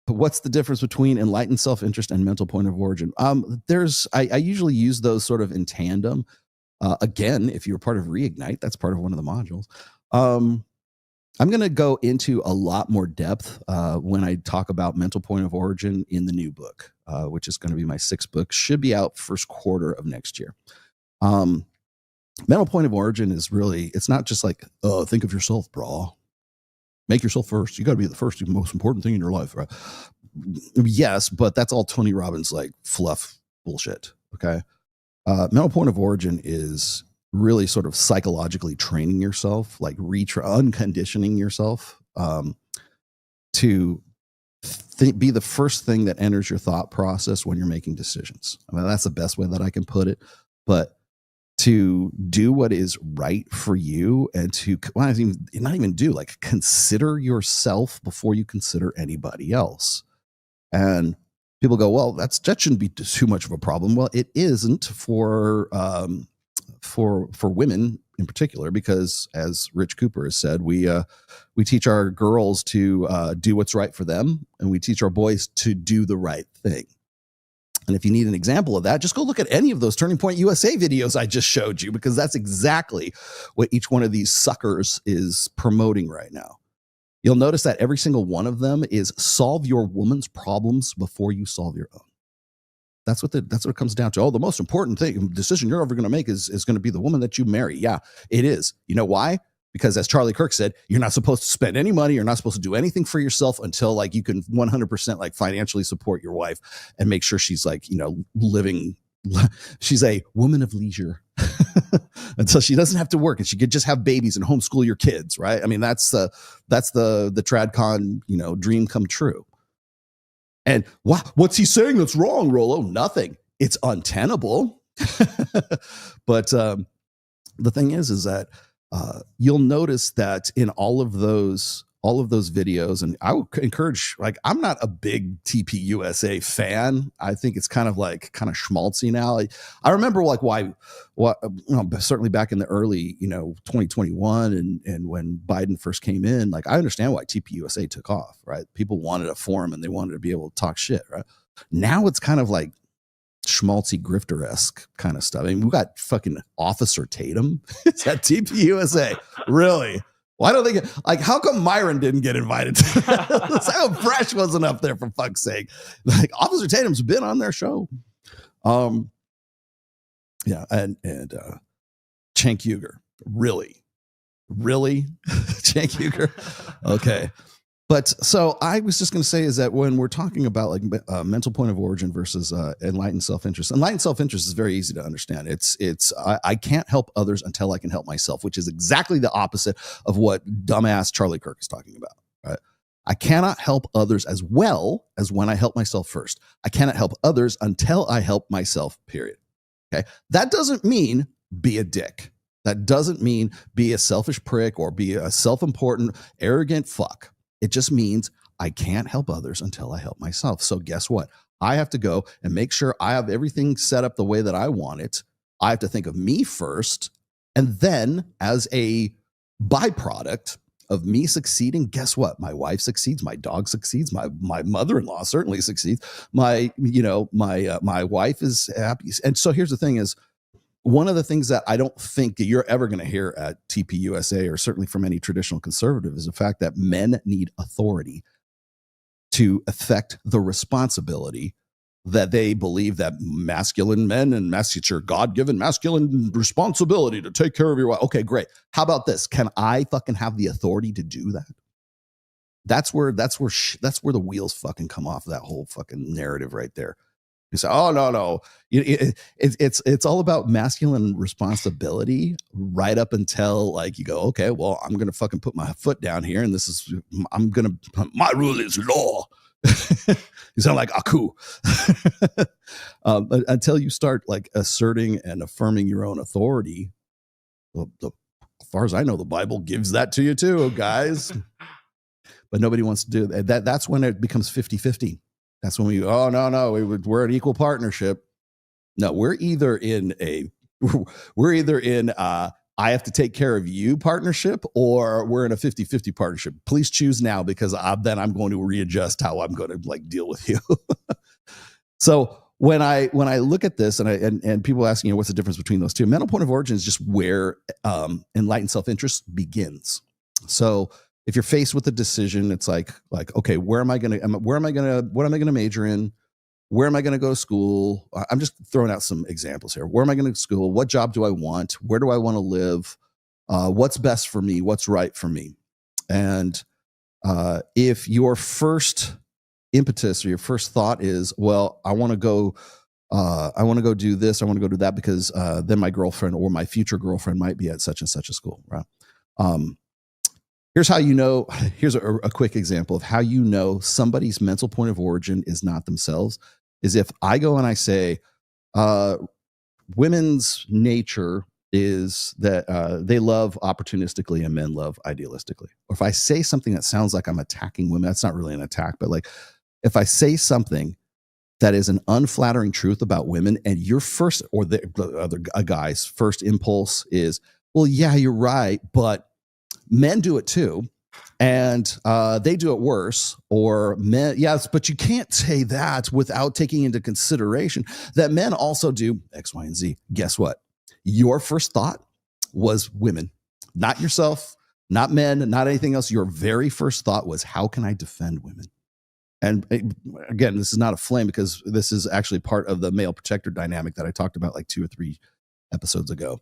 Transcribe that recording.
But what's the difference between enlightened self-interest and mental point of origin? I usually use those sort of in tandem. Again, if you're part of Reignite, that's part of one of the modules. I'm going to go into a lot more depth when I talk about mental point of origin in the new book, which is going to be my 6th book. Should be out first quarter of next year. Mental point of origin is really, it's not just like, oh, think of yourself, brah. Make yourself first. You got to be the first, the most important thing in your life, right? Yes, but that's all Tony Robbins like fluff bullshit. Okay. Mental point of origin is really sort of psychologically training yourself, like unconditioning yourself to be the first thing that enters your thought process when you're making decisions. I mean, that's the best way that I can put it. But to do what is right for you and to not even do, like, consider yourself before you consider anybody else. And people go, well, that shouldn't be too much of a problem. Well, it isn't for women in particular, because as Rich Cooper has said, we teach our girls to do what's right for them, and we teach our boys to do the right thing. And if you need an example of that, just go look at any of those Turning Point USA videos I just showed you, because that's exactly what each one of these suckers is promoting right now. You'll notice that every single one of them is solve your woman's problems before you solve your own. That's what it comes down to. Oh, the most important decision you're ever going to make is going to be the woman that you marry. Yeah, it is. You know why? Because as Charlie Kirk said, you're not supposed to spend any money. You're not supposed to do anything for yourself until like you can 100% like financially support your wife and make sure she's like, living. She's a woman of leisure until she doesn't have to work and she could just have babies and homeschool your kids. Right. I mean, that's the TradCon, dream come true. And what's he saying that's wrong, Rollo? Nothing. It's untenable. But the thing is that you'll notice that in all of those videos, and I would encourage, like, I'm not a big TPUSA fan. I think it's kind of schmaltzy now. I remember certainly back in the early, 2021 and when Biden first came in, like, I understand why TPUSA took off, right? People wanted a forum and they wanted to be able to talk shit, right? Now it's kind of like schmaltzy grifter-esque kind of stuff. I mean, we got fucking Officer Tatum. It's at TPUSA. Really? Well, I don't think how come Myron didn't get invited to that? How Fresh wasn't up there, for fuck's sake. Like, Officer Tatum's been on their show. And Cenk Uygur. Really? Cenk Uygur? Okay. But so I was just going to say is that when we're talking about like mental point of origin versus enlightened self-interest is very easy to understand. I can't help others until I can help myself, which is exactly the opposite of what dumbass Charlie Kirk is talking about. Right? I cannot help others as well as when I help myself first. I cannot help others until I help myself, period. Okay. That doesn't mean be a dick. That doesn't mean be a selfish prick or be a self-important, arrogant fuck. It just means I can't help others until I help myself. So guess what? I have to go and make sure I have everything set up the way that I want it. I have to think of me first. And then as a byproduct of me succeeding, guess what? My wife succeeds. My dog succeeds. My mother-in-law certainly succeeds. My wife is happy. And so here's the thing is, one of the things that I don't think that you're ever going to hear at TPUSA, or certainly from any traditional conservative, is the fact that men need authority to affect the responsibility that they believe that masculine men and it's your God-given masculine responsibility to take care of your wife. Okay, great. How about this? Can I fucking have the authority to do that? That's where the wheels fucking come off that whole fucking narrative right there. You say, oh, no. It's all about masculine responsibility right up until like you go, okay, well, I'm going to fucking put my foot down here. And my rule is law. You sound like Aku. Until you start like asserting and affirming your own authority. As far as I know, the Bible gives that to you too, guys. But nobody wants to do that. That's when it becomes 50-50. That's when we're an equal partnership. No, we're either in I have to take care of you partnership, or we're in a 50-50 partnership. Please choose now, because then I'm going to readjust how I'm going to like deal with you. So when I look at this and people asking, what's the difference between those two? Mental point of origin is just where enlightened self-interest begins. So if you're faced with a decision, it's like, okay, what am I going to major in? Where am I going to go to school? I'm just throwing out some examples here. Where am I going to school? What job do I want? Where do I want to live? What's best for me? What's right for me? And if your first impetus or your first thought is, well, I want to go do this, I want to go do that, because then my girlfriend or my future girlfriend might be at such and such a school, right? Here's how you know. Here's a quick example of how you know somebody's mental point of origin is not themselves. Is if I go and I say, women's nature is that they love opportunistically and men love idealistically. Or if I say something that sounds like I'm attacking women, that's not really an attack, but like if I say something that is an unflattering truth about women, and your first, or the other guy's first impulse is, well, yeah, you're right, but men do it too, and they do it worse. Or men, yes, but you can't say that without taking into consideration that men also do X, Y, and Z. Guess what? Your first thought was women, not yourself, not men, not anything else. Your very first thought was, how can I defend women? And again, this is not a flame, because this is actually part of the male protector dynamic that I talked about like 2 or 3 episodes ago.